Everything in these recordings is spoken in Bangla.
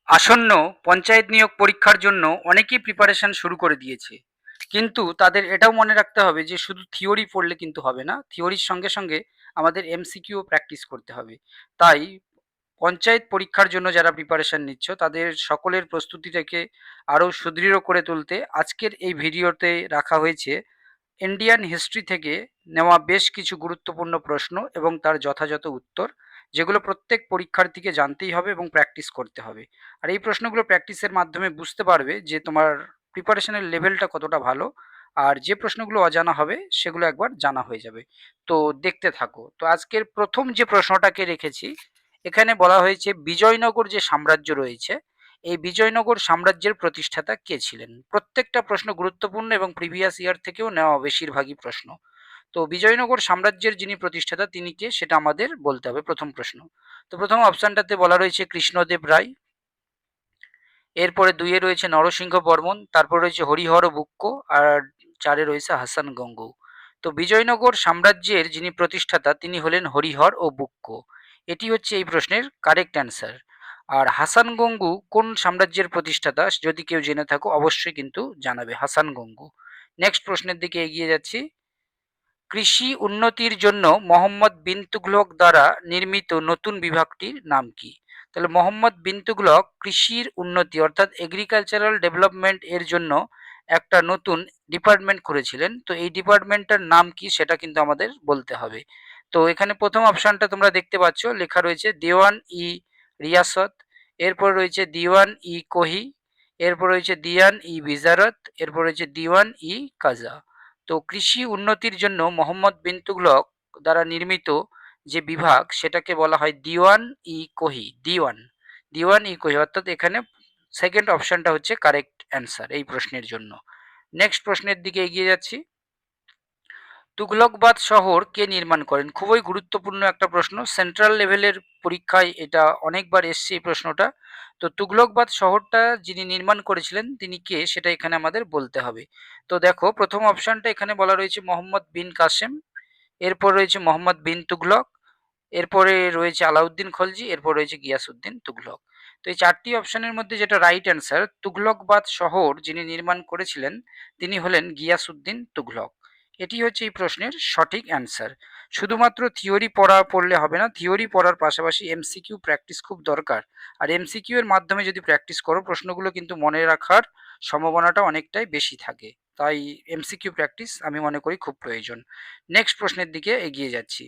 আসন্ন পঞ্চায়েত নিয়োগ পরীক্ষার জন্য অনেকেই প্রিপারেশন শুরু করে দিয়েছে, কিন্তু তাদের এটাও মনে রাখতে হবে যে শুধু থিওরি পড়লে কিন্তু হবে না, থিওরির সঙ্গে সঙ্গে আমাদের এমসিকিউ প্র্যাকটিস করতে হবে। তাই পঞ্চায়েত পরীক্ষার জন্য যারা প্রিপারেশন নিচ্ছ তাদের সকলের প্রস্তুতিটাকে আরও সুদৃঢ় করে তুলতে আজকের এই ভিডিওতে রাখা হয়েছে ইন্ডিয়ান হিস্ট্রি থেকে নেওয়া বেশ কিছু গুরুত্বপূর্ণ প্রশ্ন এবং তার যথাযথ উত্তর, যেগুলো প্রত্যেক পরীক্ষার্থীকে জানতেই হবে এবং প্র্যাকটিস করতে হবে। আর এই প্রশ্নগুলো প্র্যাকটিসের মাধ্যমে বুঝতে পারবে যে তোমার প্রিপারেশনের লেভেলটা কতটা ভালো, আর যে প্রশ্নগুলো অজানা হবে সেগুলো একবার জানা হয়ে যাবে। তো দেখতে থাকো। তো আজকের প্রথম যে প্রশ্নটাকে রেখেছি, এখানে বলা হয়েছে বিজয়নগর যে সাম্রাজ্য রয়েছে, এই বিজয়নগর সাম্রাজ্যের প্রতিষ্ঠাতা কে ছিলেন। প্রত্যেকটা প্রশ্ন গুরুত্বপূর্ণ এবং প্রিভিয়াস ইয়ার থেকেও নেওয়া বেশিরভাগই প্রশ্ন। তো বিজয়নগর সাম্রাজ্যের যিনি প্রতিষ্ঠাতা তিনি কে সেটা আমাদের বলতে হবে প্রথম প্রশ্ন। তো প্রথম অপশনটাতে বলা রয়েছে কৃষ্ণদেব রায়, এরপরে দুইয়ে রয়েছে নরসিংহ বর্মন, তারপর রয়েছে হরিহর বুক্ক, আর চারে রয়েছে হাসান গঙ্গু। তো বিজয়নগর সাম্রাজ্যের যিনি প্রতিষ্ঠাতা তিনি হলেন হরিহর ও বুক্ক। এটি হচ্ছে এই প্রশ্নের কারেক্ট অ্যান্সার। আর হাসান গঙ্গু কোন সাম্রাজ্যের প্রতিষ্ঠাতা যদি কেউ জেনে থাকো অবশ্যই কিন্তু জানাবে, হাসান গঙ্গু। নেক্সট প্রশ্নের দিকে এগিয়ে যাচ্ছি। কৃষি উন্নতির জন্য মোহাম্মদ বিন তুগলক দ্বারা নির্মিত নতুন বিভাগটির নাম কি। তাহলে মোহাম্মদ বিন তুগলক কৃষির উন্নতি অর্থাৎ এগ্রিকালচারাল ডেভেলপমেন্ট এর জন্য একটা নতুন ডিপার্টমেন্ট করেছিলেন। তো এই ডিপার্টমেন্টটার নাম কি সেটা কিন্তু আমাদের বলতে হবে। তো এখানে প্রথম অপশনটা তোমরা দেখতে পাচ্ছ, লেখা রয়েছে দেওয়ান ই রিয়াসত, এরপর রয়েছে দিওয়ান ই কোহি, এরপর রয়েছে দিয়ান ই বিজারত, এরপর রয়েছে দিওয়ান ই কাজা। তো কৃষি উন্নতির জন্য মোহাম্মদ বিন তুগলক দ্বারা নির্মিত যে বিভাগ সেটাকে বলা হয় দিওয়ান ই কোহি, দিওয়ান, দিওয়ান ই কোহি, অর্থাৎ এখানে সেকেন্ড অপশনটা হচ্ছে কারেক্ট অ্যান্সার এই প্রশ্নের জন্য। নেক্সট প্রশ্নের দিকে এগিয়ে যাচ্ছি। তুগলকবাদ শহর কে নির্মাণ করেন। খুবই গুরুত্বপূর্ণ একটা প্রশ্ন, সেন্ট্রাল লেভেলের পরীক্ষায় এটা অনেকবার এসছে এই প্রশ্নটা। তো তুগলকবাদ শহরটা যিনি নির্মাণ করেছিলেন তিনি কে সেটা এখানে আমাদের বলতে হবে। তো দেখো প্রথম অপশনটা এখানে বলা রয়েছে মোহাম্মদ বিন কাসেম, এরপর রয়েছে মোহাম্মদ বিন তুগলক, এরপরে রয়েছে আলাউদ্দিন খলজি, এরপর রয়েছে গিয়াসউদ্দিন তুগলক। তো এই চারটি অপশনের মধ্যে যেটা রাইট অ্যান্সার, তুগলকবাদ শহর যিনি নির্মাণ করেছিলেন তিনি হলেন গিয়াসউদ্দিন তুগলক। এটি হচ্ছে এই প্রশ্নের সঠিক অ্যান্সার। শুধুমাত্র থিওরি পড়লে হবে না, থিওরি পড়ার পাশাপাশি এমসিকিউ প্র্যাকটিস খুব দরকার। আর এমসিকিউ এর মাধ্যমে যদি প্র্যাকটিস করো প্রশ্নগুলো কিন্তু মনে রাখার সম্ভাবনাটা অনেকটাই বেশি থাকে। তাই এমসিকিউ প্র্যাকটিস আমি মনে করি খুব প্রয়োজন। নেক্সট প্রশ্নের দিকে এগিয়ে যাচ্ছি।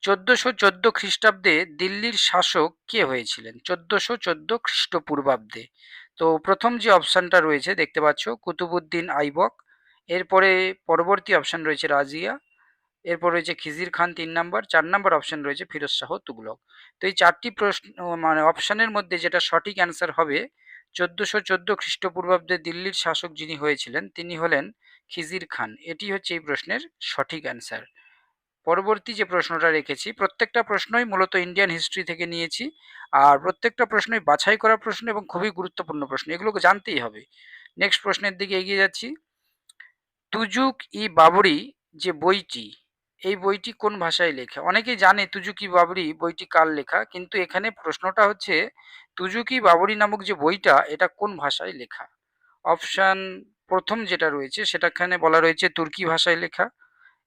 1414 খ্রিস্টাব্দে দিল্লির শাসক কে হয়েছিলেন। 1414 খ্রিস্টপূর্বাব্দে। তো প্রথম যে অপশনটা রয়েছে দেখতে পাচ্ছ কুতুবুদ্দিন আইবক, এরপরে পরবর্তী অপশন রয়েছে রাজিয়া, এরপর রয়েছে খিজির খান 3 নম্বর, 4 নম্বর অপশন রয়েছে ফিরোজ শাহ তুগলক। তো এই চারটি প্রশ্ন মানে অপশনের মধ্যে যেটা সঠিক অ্যান্সার হবে, 1414 খ্রিস্টপূর্বাব্দে দিল্লির শাসক যিনি হয়েছিলেন তিনি হলেন খিজির খান। এটি হচ্ছে এই প্রশ্নের সঠিক অ্যান্সার। পরবর্তী যে প্রশ্নটা রেখেছি, প্রত্যেকটা প্রশ্নই মূলত ইন্ডিয়ান হিস্ট্রি থেকে নিয়েছি, আর প্রত্যেকটা প্রশ্নই বাছাই করা প্রশ্ন এবং খুবই গুরুত্বপূর্ণ প্রশ্ন, এগুলোকে জানতেই হবে। নেক্সট প্রশ্নের দিকে এগিয়ে যাচ্ছি। তুজুক ই বাবরি যে বইটি, এই বইটি কোন ভাষায় লেখা। অনেকেই জানে তুজুক ই বাবরি বইটি কার লেখা, কিন্তু এখানে প্রশ্নটা হচ্ছে তুজুক ই বাবরি নামক যে বইটা এটা কোন ভাষায় লেখা। অপশন প্রথম যেটা রয়েছে সেটাখানে বলা রয়েছে তুর্কি ভাষায় লেখা,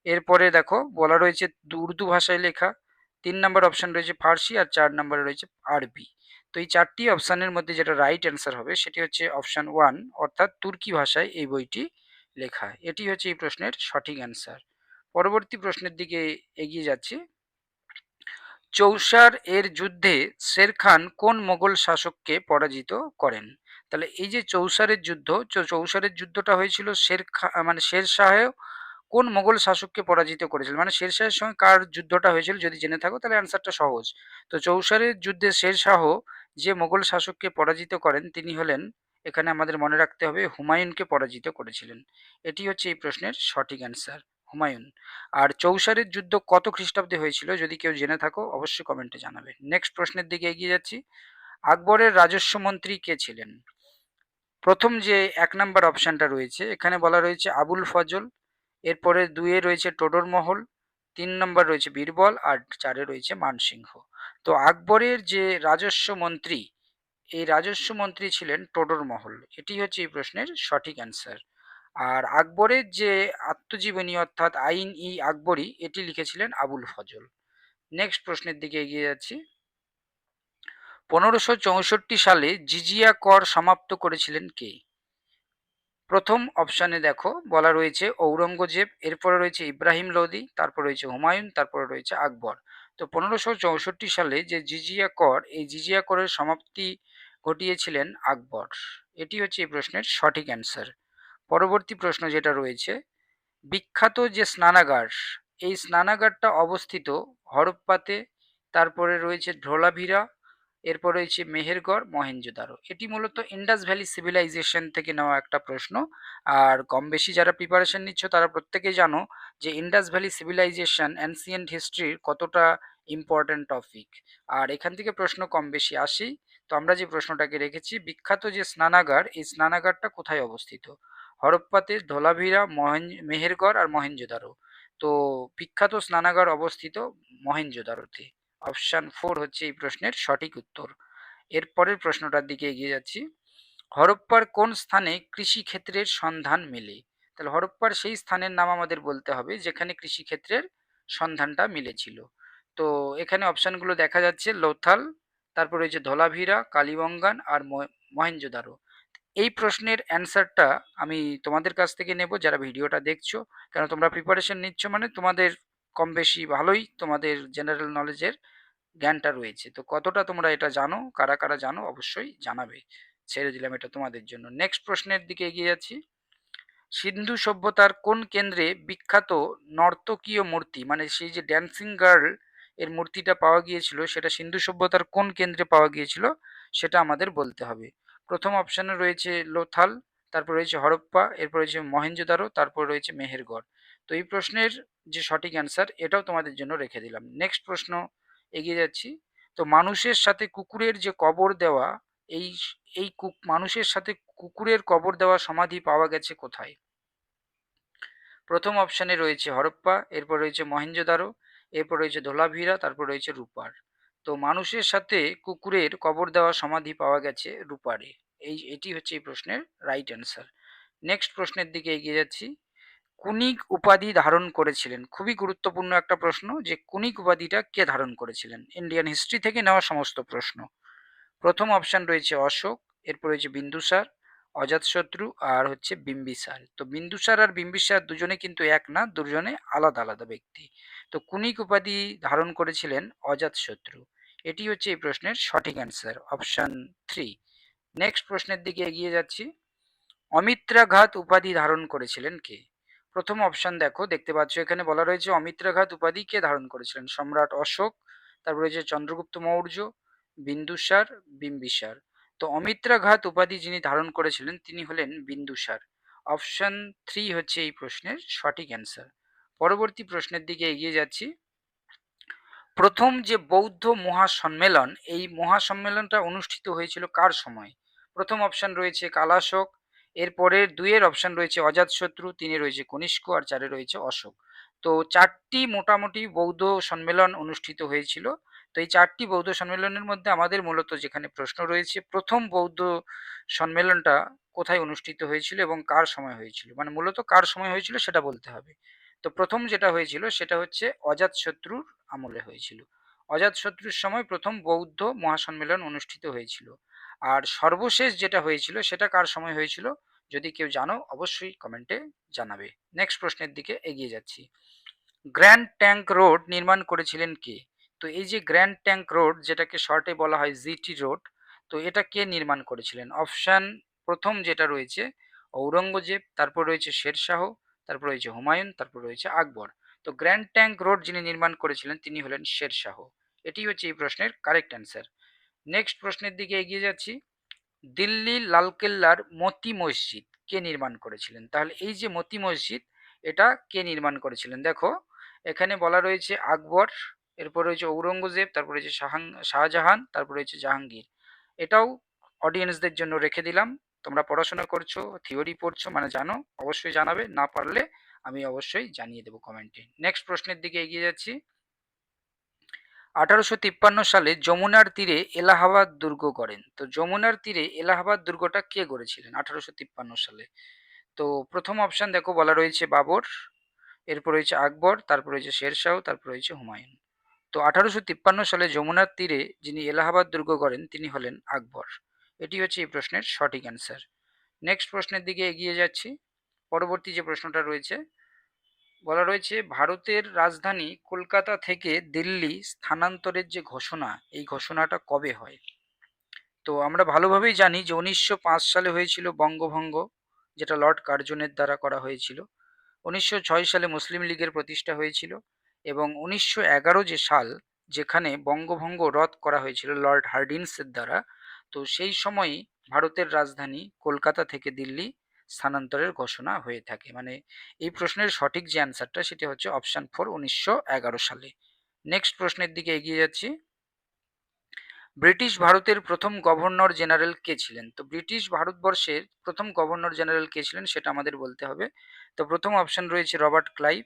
এরপরে দেখো বলা রয়েছে উর্দু ভাষায় লেখা, 3 নম্বর অপশন রয়েছে ফার্সি, আর 4 নম্বরে রয়েছে আরবি। তো এই চারটি অপশনের মধ্যে যেটা রাইট অ্যান্সার হবে সেটি হচ্ছে অপশন 1, অর্থাৎ তুর্কি ভাষায় এই বইটি লেখা। এটি হচ্ছে এই প্রশ্নের সঠিক অ্যান্সার। পরবর্তী প্রশ্নের দিকে এগিয়ে যাচ্ছি। চৌসার এর যুদ্ধে শের খান কোন মোগল শাসককে পরাজিত করেন। তাহলে এই যে চৌসারের যুদ্ধ, চৌসারের যুদ্ধটা হয়েছিল মানে শের শাহ কোন মোগল শাসককে পরাজিত করেছিল, মানে শের শাহের সঙ্গে কার যুদ্ধটা হয়েছিল যদি জেনে থাকো তাহলে অ্যান্সারটা সহজ। তো চৌসারের যুদ্ধে শের শাহ যে মোগল শাসককে পরাজিত করেন তিনি হলেন, এখানে আমাদের মনে রাখতে হবে হুমায়ুনকে পরাজিত করেছিলেন। এটি হচ্ছে এই প্রশ্নের সঠিক অ্যান্সার, হুমায়ুন। আর চৌসারের যুদ্ধ কত খ্রিস্টাব্দে হয়েছিল যদি কেউ জেনে থাকো অবশ্যই কমেন্টে জানাবে। নেক্সট প্রশ্নের দিকে এগিয়ে যাচ্ছি। আকবরের রাজস্ব মন্ত্রী কে ছিলেন। প্রথম যে 1 নম্বর অপশনটা রয়েছে এখানে বলা রয়েছে আবুল ফজল, এরপরে 2-এ রয়েছে টোডর মহল, 3 নম্বর রয়েছে বীরবল, আর 4-এ রয়েছে মানসিংহ। তো আকবরের যে রাজস্ব মন্ত্রী এই রাজস্ব মন্ত্রী ছিলেন টোডর মহল। এটি হচ্ছে এই প্রশ্নের সঠিক অ্যান্সার। আর আকবরের যে আত্মজীবনী অর্থাৎ আইন ই আকবরী এটি লিখেছিলেন আবুল ফজল। নেক্সট প্রশ্নের দিকে এগিয়ে যাচ্ছি। 1564 সালে জিজিয়া কর সমাপ্ত করেছিলেন কে? প্রথম অপশানে দেখো বলা রয়েছে ঔরঙ্গজেব, এরপরে রয়েছে ইব্রাহিম লোদি, তারপর রয়েছে হুমায়ুন, তারপরে রয়েছে আকবর। তো 1564 সালে যে জিজিয়া কর, এই জিজিয়া করের সমাপ্তি ঘটিয়েছিলেন আকবর। এটি হচ্ছে এই প্রশ্নের সঠিক অ্যান্সার। পরবর্তী প্রশ্ন যেটা রয়েছে, বিখ্যাত যে স্নানাগার, এই স্নানাগারটা অবস্থিত হরপ্পাতে, তারপরে রয়েছে ধোলাভিরা, এরপর রয়েছে মেহেরগড়, মহেঞ্জোদারো। এটি মূলত ইন্ডাস ভ্যালি সিভিলাইজেশন থেকে নেওয়া একটা প্রশ্ন। আর কম বেশি যারা প্রিপারেশন নিচ্ছ তারা প্রত্যেকেই জানো যে ইন্ডাস ভ্যালি সিভিলাইজেশন অ্যানসিয়েন্ট হিস্ট্রির কতটা ইম্পর্ট্যান্ট টপিক। আর এখান থেকে প্রশ্ন কম বেশি আসেই। তো আমরা যে প্রশ্নটাকে রেখেছি, বিখ্যাত যে স্নানাগার, এই স্নানাগারটা কোথায় অবস্থিত? হরপ্পাতে, ধোলাভিরা, মেহেরগড় আর মহেঞ্জোদারো। তো বিখ্যাত স্নানাগার অবস্থিত মহেঞ্জোদারোতে। অপশান 4 হচ্ছে এই প্রশ্নের সঠিক উত্তর। এর পরের প্রশ্নটার দিকে এগিয়ে যাচ্ছি। হরপ্পার কোন স্থানে কৃষিক্ষেত্রের সন্ধান মেলে? তাহলে হরপ্পার সেই স্থানের নাম আমাদের বলতে হবে যেখানে কৃষিক্ষেত্রের সন্ধানটা মিলেছিল। তো এখানে অপশানগুলো দেখা যাচ্ছে লোথাল, তারপর রয়েছে ধোলাভিরা, কালীবঙ্গান আর মহেঞ্জোদারো। এই প্রশ্নের অ্যান্সারটা আমি তোমাদের কাছ থেকে নেব যারা ভিডিওটা দেখছো, কারণ তোমরা প্রিপারেশন নিচ্ছ মানে তোমাদের কম বেশি ভালোই তোমাদের জেনারেল নলেজের জ্ঞানটা রয়েছে। তো কতটা তোমরা এটা জানো, কারা কারা জানো অবশ্যই জানাবে। ছেড়ে দিলাম এটা তোমাদের জন্য। নেক্সট প্রশ্নের দিকে এগিয়ে যাচ্ছি। সিন্ধু সভ্যতার কোন কেন্দ্রে বিখ্যাত নর্তকীয় মূর্তি, মানে সেই যে ড্যান্সিং গার্ল এর মূর্তিটা পাওয়া গিয়েছিল, সেটা সিন্ধু সভ্যতার কোন কেন্দ্রে পাওয়া গিয়েছিল সেটা আমাদের বলতে হবে। প্রথম অপশানে রয়েছে লোথাল, তারপর রয়েছে হরপ্পা, এরপর রয়েছে মহেঞ্জোদারো, তারপর রয়েছে মেহেরগড়। তো এই প্রশ্নের যে সঠিক অ্যান্সার এটাও তোমাদের জন্য রেখে দিলাম। নেক্সট প্রশ্ন এগিয়ে যাচ্ছি। তো মানুষের সাথে কুকুরের যে কবর দেওয়া, এই এই মানুষের সাথে কুকুরের কবর দেওয়া সমাধি পাওয়া গেছে কোথায়? প্রথম অপশানে রয়েছে হরপ্পা, এরপর রয়েছে মহেঞ্জোদারো, এরপর রয়েছে ধোলাভিরা, তারপর রয়েছে রূপার। তো মানুষের সাথে কুকুরের কবর দেওয়া সমাধি পাওয়া গেছে রূপারে। এটি হচ্ছে এই প্রশ্নের রাইট অ্যান্সার। নেক্সট প্রশ্নের দিকে এগিয়ে যাচ্ছি। কুনিক উপাধি ধারণ করেছিলেন, খুবই গুরুত্বপূর্ণ একটা প্রশ্ন, যে কুনিক উপাধিটা কে ধারণ করেছিলেন? ইন্ডিয়ান হিস্ট্রি থেকে নেওয়া সমস্ত প্রশ্ন। প্রথম অপশান রয়েছে অশোক, এরপর রয়েছে বিন্দুসার, অজাতশত্রু আর হচ্ছে বিম্বিসার। তো বিন্দুসার আর বিম্বিসার দুজনে কিন্তু এক না, দুজনে আলাদা আলাদা ব্যক্তি। তো কুনিক উপাধি ধারণ করেছিলেন অজাতশত্রু। এটি হচ্ছে এই প্রশ্নের সঠিক অ্যান্সার, অপশান 3। নেক্সট প্রশ্নের দিকে এগিয়ে যাচ্ছি। অমিত্রাঘাত উপাধি ধারণ করেছিলেন কে? প্রথম অপশান দেখো, দেখতে পাচ্ছ এখানে বলা রয়েছে অমিত্রাঘাত উপাধি কে ধারণ করেছিলেন? সম্রাট অশোক, তারপর রয়েছে চন্দ্রগুপ্ত মৌর্য, বিন্দুসার, বিম্বিসার। তো অমিত্রাঘাত উপাধি যিনি ধারণ করেছিলেন তিনি হলেন বিন্দুসার। অপশান 3 হচ্ছে এই প্রশ্নের সঠিক অ্যান্সার। পরবর্তী প্রশ্নের দিকে এগিয়ে যাচ্ছি। প্রথম যে বৌদ্ধ মহাসম্মেলন, এই মহাসম্মেলনটা অনুষ্ঠিত হয়েছিল কার সময়? প্রথম অপশান রয়েছে কালাশোক, এরপরের দুইয়ের অপশান রয়েছে অজাতশত্রু, তিনে রয়েছে কনিষ্ক আর চারে রয়েছে অশোক। তো চারটি মোটামুটি বৌদ্ধ সম্মেলন অনুষ্ঠিত হয়েছিল। তো এই চারটি বৌদ্ধ সম্মেলনের মধ্যে আমাদের মূলত যেখানে প্রশ্ন রয়েছে, প্রথম বৌদ্ধ সম্মেলনটা কোথায় অনুষ্ঠিত হয়েছিল এবং কার সময় হয়েছিল, মানে মূলত কার সময় হয়েছিল সেটা বলতে হবে। তো প্রথম যেটা হয়েছিল সেটা হচ্ছে অজাতশত্রুর আমলে হয়েছিল। অজাতশত্রুর সময় প্রথম বৌদ্ধ মহাসম্মেলন অনুষ্ঠিত হয়েছিল। আর সর্বশেষ যেটা হয়েছিল সেটা কার সময় হয়েছিল, যদি কেউ জানো অবশ্যই কমেন্টে জানাবে। নেক্সট প্রশ্নের দিকে এগিয়ে যাচ্ছি। গ্র্যান্ড ট্যাঙ্ক রোড নির্মাণ করেছিলেন কে? তো এই যে গ্র্যান্ড ট্যাঙ্ক রোড, যেটাকে শর্টে বলা হয় জিটি রোড, তো এটা কে নির্মাণ করেছিলেন? অপশান প্রথম যেটা রয়েছে ঔরঙ্গজেব, তারপর রয়েছে শেরশাহ, তারপর রয়েছে হুমায়ুন, তারপর রয়েছে আকবর। তো গ্র্যান্ড ট্যাঙ্ক রোড যিনি নির্মাণ করেছিলেন তিনি হলেন শেরশাহ। এটি হচ্ছে এই প্রশ্নের কারেক্ট অ্যান্সার। নেক্সট প্রশ্নের দিকে এগিয়ে যাচ্ছি। দিল্লি লালকেল্লার মতি মসজিদ কে নির্মাণ করেছিলেন? তাহলে এই যে মতি মসজিদ, এটা কে নির্মাণ করেছিলেন? দেখো এখানে বলা রয়েছে আকবর, এরপর রয়েছে ঔরঙ্গজেব, তারপর রয়েছে শাহজাহান, তারপর রয়েছে জাহাঙ্গীর। এটাও অডিয়েন্সদের জন্য রেখে দিলাম। তোমরা পড়াশোনা করছো, থিওরি পড়ছো মানে জানো, অবশ্যই জানাবে, না পারলে আমি অবশ্যই জানিয়ে দেবো কমেন্টে। নেক্সট প্রশ্নের দিকে এগিয়ে যাচ্ছি। 1853 সালে যমুনার তীরে এলাহাবাদ দুর্গ গড়েন। তো যমুনার তীরে এলাহাবাদ দুর্গটা কে গড়েছিলেন 1853 সালে? তো প্রথম অপশন দেখো বলা রয়েছে বাবর, এরপর রয়েছে আকবর, তারপর রয়েছে শেরশাহ, তারপর রয়েছে হুমায়ুন। তো 1853 সালে যমুনার তীরে যিনি এলাহাবাদ দুর্গ গড়েন তিনি হলেন আকবর। এটি হচ্ছে এই প্রশ্নের সঠিক অ্যান্সার। নেক্সট প্রশ্নের দিকে এগিয়ে যাচ্ছি। পরবর্তী যে প্রশ্নটা রয়েছে, বলা রয়েছে ভারতের রাজধানী কলকাতা থেকে দিল্লি স্থানান্তরের যে ঘোষণা, এই ঘোষণাটা কবে হয়? তো আমরা ভালোভাবেই জানি যে 1905 সালে হয়েছিল বঙ্গভঙ্গ, যেটা লর্ড কার্জনের দ্বারা করা হয়েছিল। 1906 সালে মুসলিম লীগের প্রতিষ্ঠা হয়েছিল এবং 1911 যে সাল, যেখানে বঙ্গভঙ্গ রদ করা হয়েছিল লর্ড হার্ডিন্সের দ্বারা, তো সেই সময়ই ভারতের রাজধানী কলকাতা থেকে দিল্লি স্থানান্তরের ঘোষণা হয়ে থাকে। মানে এই প্রশ্নের সঠিক যে অ্যান্সারটা সেটি হচ্ছে অপশন 4, 1911 সালে। নেক্সট প্রশ্নের দিকে এগিয়ে যাচ্ছি। ব্রিটিশ ভারতের প্রথম গভর্নর জেনারেল কে ছিলেন? তো ব্রিটিশ ভারতবর্ষের প্রথম গভর্নর জেনারেল কে ছিলেন সেটা আমাদের বলতে হবে। তো প্রথম অপশন রয়েছে রবার্ট ক্লাইভ,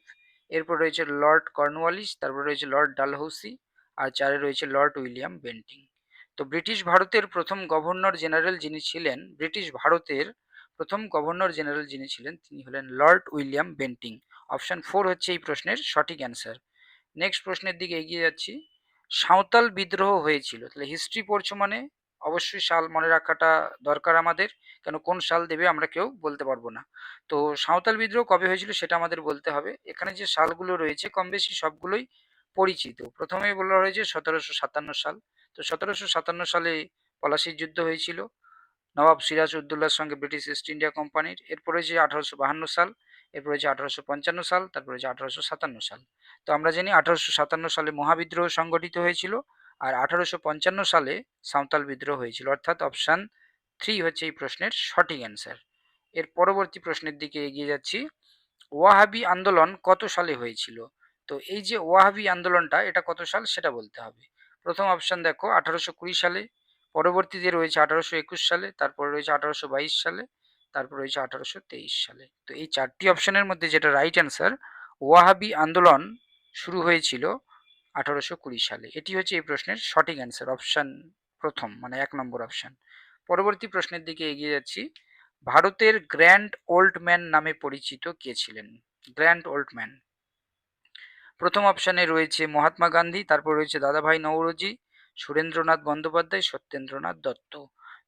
এরপর রয়েছে লর্ড কর্নওয়ালিস, তারপর রয়েছে লর্ড ডালহৌসি, আর চারে রয়েছে লর্ড উইলিয়াম বেন্টিং। তো ব্রিটিশ ভারতের প্রথম গভর্নর জেনারেল যিনি ছিলেন, ব্রিটিশ ভারতের প্রথম গভর্নর জেনারেল যিনি ছিলেন তিনি হলেন লর্ড উইলিয়াম বেন্টিং। অপশন 4 হচ্ছে এই প্রশ্নের সঠিক অ্যান্সার। নেক্সট প্রশ্নের দিকে এগিয়ে যাচ্ছি। সাঁওতাল বিদ্রোহ হয়েছিল, তাহলে হিস্ট্রি পড়ছো মানে অবশ্যই সাল মনে রাখাটা দরকার আমাদের, কেন কোন সাল দেবে আমরা কেউ বলতে পারবো না। তো সাঁওতাল বিদ্রোহ কবে হয়েছিল সেটা আমাদের বলতে হবে। এখানে যে সালগুলো রয়েছে কম বেশি সবগুলোই পরিচিত। প্রথমে বলা হয়েছে 1757 সাল। তো 1757 সালে পলাশির যুদ্ধ হয়েছিল নবাব সিরাজ উদ্দৌলার সঙ্গে ব্রিটিশ ইস্ট ইন্ডিয়া কোম্পানির। এরপর রয়েছে 1852 সাল, এরপর রয়েছে 1855 সাল, তারপর রয়েছে 1857 সাল। তো আমরা জানি 1857 সালে মহাবিদ্রোহ সংগঠিত হয়েছিল, আর 1855 সালে সাঁওতাল বিদ্রোহ হয়েছিল, অর্থাৎ অপশান 3 হচ্ছে এই প্রশ্নের সঠিক অ্যান্সার। এর পরবর্তী প্রশ্নের দিকে এগিয়ে যাচ্ছি। ওয়াহাবি আন্দোলন কত সালে হয়েছিল? তো এই যে ওয়াহাবি আন্দোলনটা এটা কত সাল সেটা বলতে হবে। প্রথম অপশন দেখো 1820 সালে, পরবর্তীতে রয়েছে 1821 সালে, তারপর রয়েছে 1822 সালে, তারপর রয়েছে 1823 সালে। তো এই চারটি অপশনের মধ্যে যেটা রাইট অ্যান্সার, ওয়াহাবি আন্দোলন শুরু হয়েছিল 1820 সালে। এটি হচ্ছে এই প্রশ্নের সঠিক অ্যান্সার, অপশন প্রথম মানে 1 নম্বর অপশন। পরবর্তী প্রশ্নের দিকে এগিয়ে যাচ্ছি। ভারতের গ্র্যান্ড ওল্ড ম্যান নামে পরিচিত কে ছিলেন? গ্র্যান্ড ওল্ড ম্যান, প্রথম অপশানে রয়েছে মহাত্মা গান্ধী, তারপর রয়েছে দাদাভাই নওরোজি, সুরেন্দ্রনাথ বন্দ্যোপাধ্যায়, সত্যেন্দ্রনাথ দত্ত।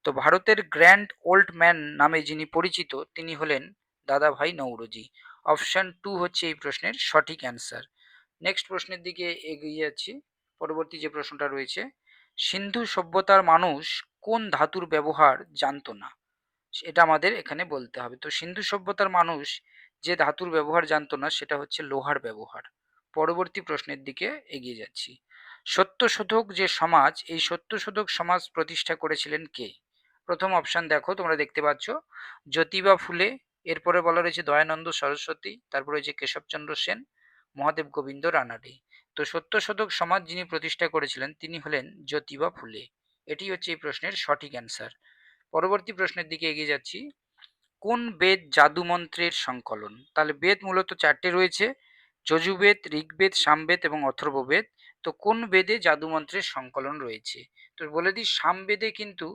তো ভারতের গ্র্যান্ড ওল্ড ম্যান নামে যিনি পরিচিত তিনি হলেন দাদাভাই নওরোজি। অপশন 2 হচ্ছে এই প্রশ্নের সঠিক অ্যান্সার। নেক্সট প্রশ্নের দিকে এগিয়ে যাচ্ছি। পরবর্তী যে প্রশ্নটা রয়েছে, সিন্ধু সভ্যতার মানুষ কোন ধাতুর ব্যবহার জানতো না? এটা আমাদের এখানে বলতে হবে। তো সিন্ধু সভ্যতার মানুষ যে ধাতুর ব্যবহার জানতো না সেটা হচ্ছে লোহার ব্যবহার। পরবর্তী প্রশ্নের দিকে এগিয়ে যাচ্ছি। সত্যশোধক যে সমাজ, এই সত্যশোধক সমাজ প্রতিষ্ঠা করেছিলেন কে? প্রথম অপশন দেখো তোমরা দেখতে পাচ্ছ, জ্যোতিবা ফুলে, এরপরে বলা রয়েছে দয়ানন্দ সরস্বতী, তারপরে রয়েছে কেশবচন্দ্র সেন, মহাদেব গোবিন্দ রানাডে। তো সত্যশোধক সমাজ যিনি প্রতিষ্ঠা করেছিলেন তিনি হলেন জ্যোতিবা ফুলে। এটি হচ্ছে এই প্রশ্নের সঠিক অ্যান্সার। পরবর্তী প্রশ্নের দিকে এগিয়ে যাচ্ছি। কোন বেদ জাদুমন্ত্রের সংকলন? তাহলে বেদ মূলত 4টে রয়েছে, যজুর্বেদ, ঋগ্বেদ, সামবেদ এবং অথর্ববেদ। তো কোন বেদে জাদুমন্ত্রের সংকলন রয়েছে? তো বলে দিই, সামবেদে কিন্তু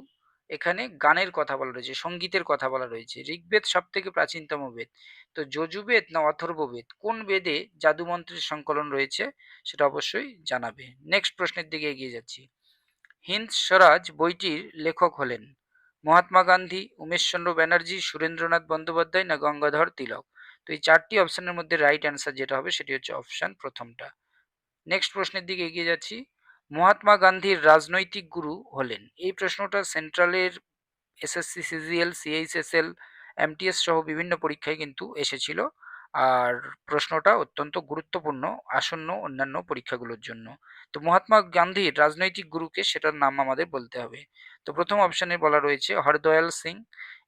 এখানে গানের কথা বলা রয়েছে, সঙ্গীতের কথা বলা রয়েছে। ঋগ্বেদ সব থেকে প্রাচীনতম বেদ। তো যজুর্বেদ না অথর্ববেদ, কোন বেদে জাদুমন্ত্রের সংকলন রয়েছে সেটা অবশ্যই জানাবে। নেক্সট প্রশ্নের দিকে এগিয়ে যাচ্ছি। হিন্দ স্বরাজ বইটির লেখক হলেন মহাত্মা গান্ধী, উমেশচন্দ্র ব্যানার্জি, সুরেন্দ্রনাথ বন্দ্যোপাধ্যায় না গঙ্গাধর তিলক? তো এই চারটি অপশনের মধ্যে রাইট অ্যান্সার যেটা হবে সেটি হচ্ছে অপশন প্রথমটা। নেক্সট প্রশ্নের দিকে এগিয়ে যাচ্ছি। মহাত্মা গান্ধীর রাজনৈতিক গুরু হলেন, এই প্রশ্নটা সেন্ট্রালের এসএসসি, সিজিএল, সিএইচএসএল, এমটিএস সহ বিভিন্ন পরীক্ষায় কিন্তু এসেছিল। আর প্রশ্নটা অত্যন্ত গুরুত্বপূর্ণ আসন্ন অন্যান্য পরীক্ষাগুলোর জন্য। তো মহাত্মা গান্ধীর রাজনৈতিক গুরুকে সেটার নাম আমাদের বলতে হবে। তো প্রথম অপশানে বলা রয়েছে হরদয়াল সিং,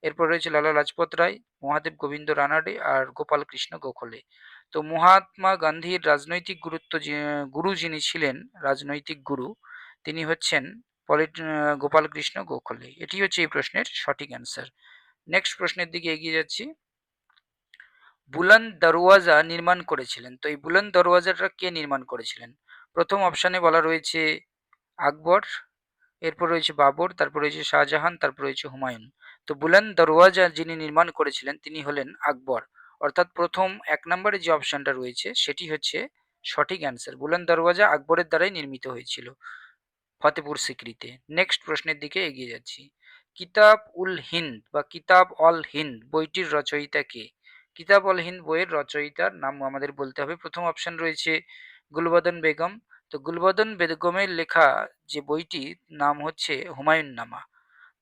এরপর রয়েছে লালা লাজপত রায়, মহাদেব গোবিন্দ রানাডে আর গোপাল কৃষ্ণ গোখলে। তো মহাত্মা গান্ধীর রাজনৈতিক গুরু যিনি ছিলেন, রাজনৈতিক গুরু, তিনি হচ্ছেন গোপাল কৃষ্ণ গোখলে। এটি হচ্ছে এই প্রশ্নের সঠিক অ্যান্সার। নেক্সট প্রশ্নের দিকে এগিয়ে যাচ্ছি। বুলন্দ দরওয়াজা নির্মাণ করেছিলেন, তো এই বুলন্দ দরওয়াজাটা কে নির্মাণ করেছিলেন? প্রথম অপশানে বলা রয়েছে আকবর, এরপর রয়েছে বাবর, তারপর রয়েছে শাহজাহান, তারপর রয়েছে হুমায়ুন। তো বুলন্দ দরওয়াজা যিনি নির্মাণ করেছিলেন তিনি হলেন আকবর, অর্থাৎ প্রথম 1 নম্বরে যে অপশানটা রয়েছে সেটি হচ্ছে সঠিক অ্যান্সার। বুলন্দ দরওয়াজা আকবরের দ্বারাই নির্মিত হয়েছিল ফতেপুর সিক্রিতে। নেক্সট প্রশ্নের দিকে এগিয়ে যাচ্ছি। কিতাব উল হিন্দ বা কিতাব অল হিন্দ বইটির রচয়িতা কে? কিতাব অল হিন্দ বইয়ের রচয়িতার নাম আমাদের বলতে হবে। প্রথম অপশন রয়েছে গুলবদন বেগম। তো গুলবদন বেগমের লেখা যে বইটির নাম হচ্ছে হুমায়ুন নামা।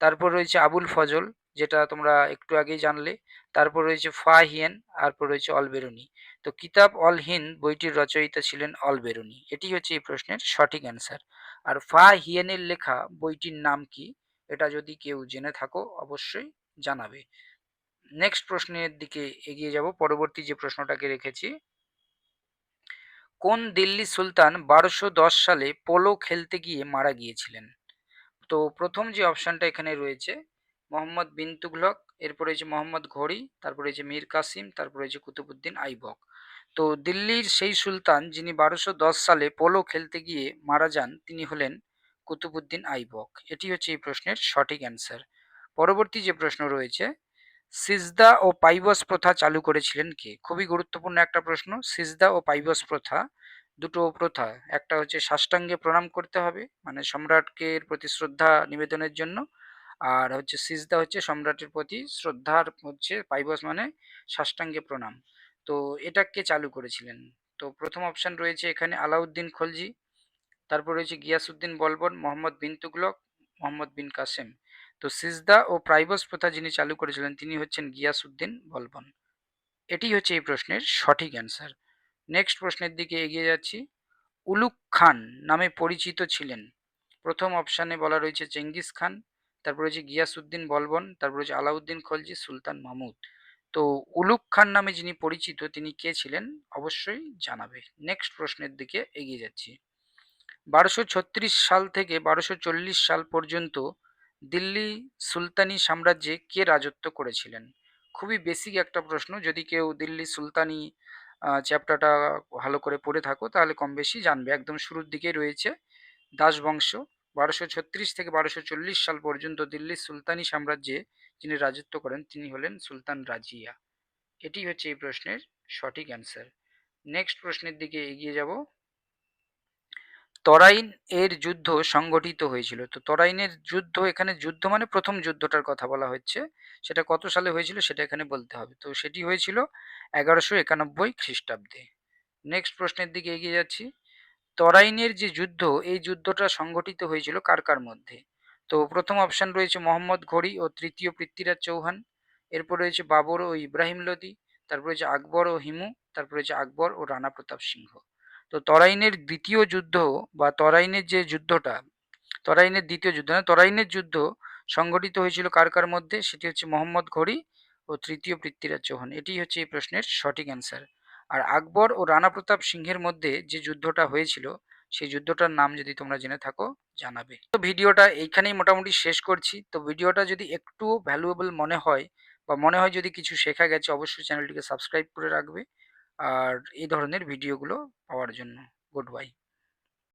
তারপর রয়েছে আবুল ফজল, যেটা তোমরা একটু আগেই জানলে। তারপর রয়েছে ফাহিয়েন, তারপর রয়েছে অল বেরুনি। তো কিতাব অল হিন্দ বইটির রচয়িতা ছিলেন অল বেরুনি। এটি হচ্ছে এই প্রশ্নের সঠিক অ্যান্সার। আর ফাহিয়েনের লেখা বইটির নাম কি, এটা যদি কেউ জেনে থাকো অবশ্যই জানাবে। নেক্সট প্রশ্নের দিকে এগিয়ে যাব, পরবর্তী যে প্রশ্নটাকে রেখেছি। কোন দিল্লি সুলতান 1210 সালে পোলো খেলতে গিয়ে মারা গিয়েছিলেন? তো প্রথম যে অপশানটা এখানে রয়েছে মোহাম্মদ বিন তুগলক, এরপর রয়েছে মোহাম্মদ ঘড়ি, তারপর রয়েছে মীর কাসিম, তারপর রয়েছে কুতুবুদ্দিন আইবক। তো দিল্লির সেই সুলতান যিনি 1210 সালে পোলো খেলতে গিয়ে মারা যান তিনি হলেন কুতুবুদ্দিন আইবক। এটি হচ্ছে এই প্রশ্নের সঠিক অ্যান্সার। পরবর্তী যে প্রশ্ন রয়েছে, সিজদা ও পাইবস প্রথা চালু করেছিলেন কে? খুবই গুরুত্বপূর্ণ একটা প্রশ্ন। সিজদা ও পাইবস প্রথা দুটো প্রথা, একটা হচ্ছে সাষ্টাঙ্গে প্রণাম করতে হবে মানে সম্রাটকে প্রতি শ্রদ্ধা নিবেদনের জন্য, আর হচ্ছে সিজদা হচ্ছে সম্রাটের প্রতি শ্রদ্ধার হচ্ছে পাইবস মানে সাষ্টাঙ্গে প্রণাম। তো এটা কে চালু করেছিলেন? তো প্রথম অপশন রয়েছে এখানে আলাউদ্দিন খলজি, তারপর রয়েছে গিয়াসউদ্দিন বলবন, মোহাম্মদ বিন তুগলক, মোহাম্মদ বিন কাসেম। তো সিজদা ও প্রাইবস প্রথা যিনি চালু করেছিলেন তিনি হচ্ছেন গিয়াসউদ্দিন বলবন। এটি হচ্ছে এই প্রশ্নের সঠিক অ্যান্সার। নেক্সট প্রশ্নের দিকে এগিয়ে যাচ্ছি। উলুগ খান নামে পরিচিত ছিলেন? প্রথম অপশানে বলা রয়েছে চেঙ্গিস খান, তারপর রয়েছে গিয়াসউদ্দিন বলবন, তারপর রয়েছে আলাউদ্দিন খলজি, সুলতান মাহমুদ। তো উলুগ খান নামে যিনি পরিচিত তিনি কে ছিলেন অবশ্যই জানাবে। নেক্সট প্রশ্নের দিকে এগিয়ে যাচ্ছি। 1236 সাল থেকে 1240 সাল পর্যন্ত দিল্লি সুলতানি সাম্রাজ্যে কে রাজত্ব করেছিলেন? খুবই বেসিক একটা প্রশ্ন, যদি কেউ দিল্লি সুলতানি চ্যাপ্টারটা ভালো করে পড়ে থাকো তাহলে কম বেশি জানবে। একদম শুরুর দিকেই রয়েছে দাস বংশ। 1236 থেকে 1240 সাল পর্যন্ত দিল্লি সুলতানি সাম্রাজ্যে যিনি রাজত্ব করেন তিনি হলেন সুলতান রাজিয়া। এটি হচ্ছে এই প্রশ্নের সঠিক অ্যান্সার। নেক্সট প্রশ্নের দিকে এগিয়ে যাব। তরাইন এর যুদ্ধ সংগঠিত হয়েছিল। তো তরাইনের যুদ্ধ, এখানে যুদ্ধ মানে প্রথম যুদ্ধটার কথা বলা হচ্ছে, সেটা কত সালে হয়েছিল সেটা এখানে বলতে হবে। তো সেটি হয়েছিল 1191 খ্রিস্টাব্দে। নেক্সট প্রশ্নের দিকে এগিয়ে যাচ্ছি। তরাইনের যে যুদ্ধ এই যুদ্ধটা সংগঠিত হয়েছিল কার কার মধ্যে? তো প্রথম অপশন রয়েছে মোহাম্মদ ঘড়ি ও তৃতীয় পৃথ্বীরাজ চৌহান, এরপর রয়েছে বাবর ও ইব্রাহিম লোদি, তারপর রয়েছে আকবর ও হিমু, তারপর রয়েছে আকবর ও রানা প্রতাপ সিংহ। তো তরাইনের দ্বিতীয় যুদ্ধ বা তরাইনের যে যুদ্ধটা, তরাইনের দ্বিতীয় যুদ্ধ না, তরাইনের যুদ্ধ সংগঠিত হয়েছিল কার কার মধ্যে? সেটি হচ্ছে মোহাম্মদ ঘড়ি ও তৃতীয় পৃথ্বীরাজ চৌহান। এটি হচ্ছে এই প্রশ্নের সঠিক অ্যান্সার। আর আকবর ও রানা প্রতাপ সিংহের মধ্যে যে যুদ্ধটা হয়েছিল সেই যুদ্ধটার নাম যদি তোমরা জেনে থাকো জানাবে। তো ভিডিওটা এইখানেই মোটামুটি শেষ করছি। তো ভিডিওটা যদি একটু ভ্যালুয়েবল মনে হয় বা মনে হয় যদি কিছু শেখা গেছে অবশ্যই চ্যানেলটিকে সাবস্ক্রাইব করে রাখবে আর এই ধরনের ভিডিওগুলো পাওয়ার জন্য। Good bye.